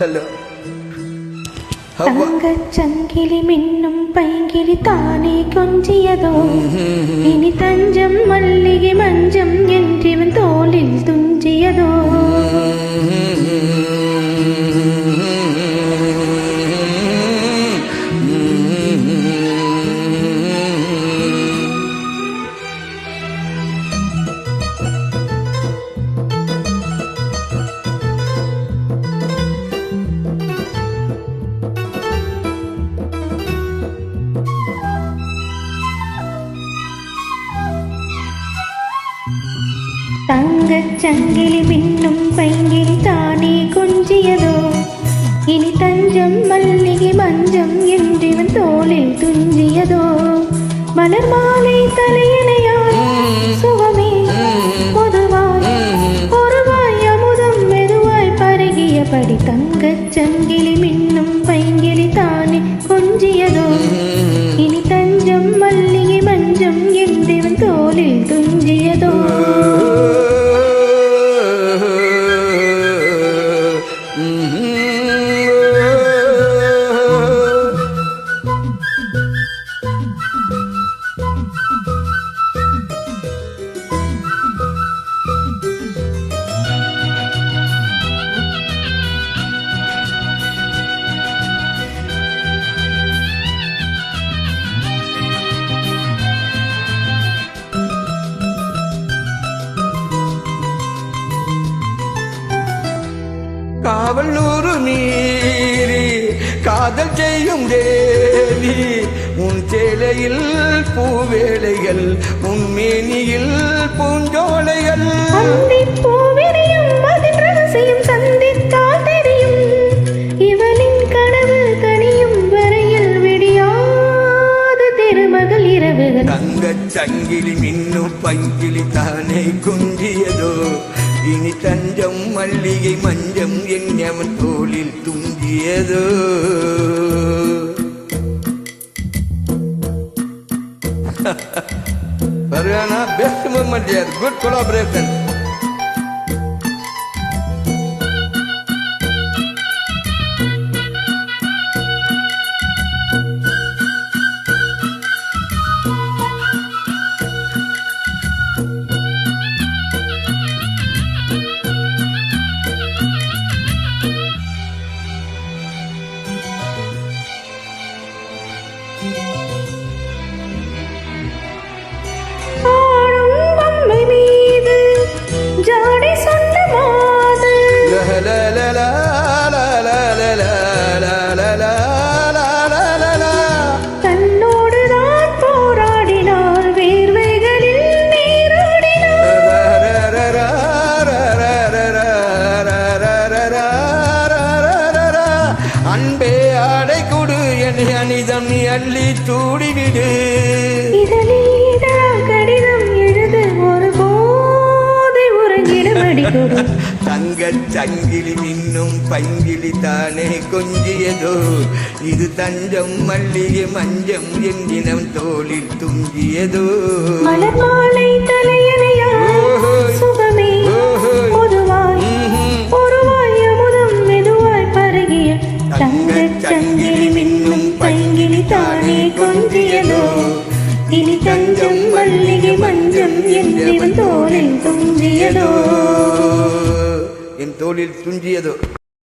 Hello தங்கச்சங்கிலி மின்னும் பைங்கிலி தானே கொஞ்சியதோ இனி தஞ்சம் மல்லிகை மஞ்சம் என்றிவன் தோளில் துஞ்சியதோ தங்கச்சங்கிலி மின்னும் பைங்கிலி தானே கொஞ்சியதோ இனி தஞ்சம் மல்லிகை மஞ்சம் என்றிவன் தோளில் துஞ்சியதோ மலர் மாலை தலையணையாய் சுகமே பொதுவாய் ஒருவாய் அமுதம் மெதுவாய் பருகியபடி தங்கச்சங்கிலி மின்னும் பைங்கிலி தானே கொஞ்சியதோ இனி தஞ்சம் மல்லிகை மஞ்சம் என்றிவன் தோளில் துஞ்சியதோ காவல் நூறு மீறி காதல் செய்யும் தேவி உன் சேலையில் பூவேளைகள் உன் மேனியில் பூஞ்சோலைகள் சந்தித்தால் தெரியும் இவளின் கனவு கனியும் வரையில் விடியாது திருமகள் இரவுகள் தங்கச் சங்கிலி மின்னும் பங்கிலி தானே குஞ்சியதோ இனி தஞ்சம் மல்லிகை மஞ்சம் என் தோளில் துஞ்சியதோ Farhana, best moment here, good collaboration. தன்னோடுதான் போராடினார் வேர்வைகளில் அன்பே ஆடை கொடு என்னை அனிதம் நீ அள்ளி தூடிவிடு கடிதம் எழுது ஒரு போதை உறங்கிடுமடி கொடு தங்கச் சங்கிலி மின்னும் பைங்கிலி தானே கொஞ்சியதோ இது தஞ்சம் மல்லிகை மஞ்சம் என் தோளில் துஞ்சியதோ மலர் மாலை தலையணையாய் சுகமே பொதுவாய் ஒருவாய் அமுதம் மெதுவாய் பருகிய தங்கச் சங்கிலி மின்னும் பைங்கிலி தானே கொஞ்சியதோ இனி தஞ்சம் மல்லிகை மஞ்சம் என் தோளில் துஞ்சியதோ என் தோளில் துஞ்சியதோ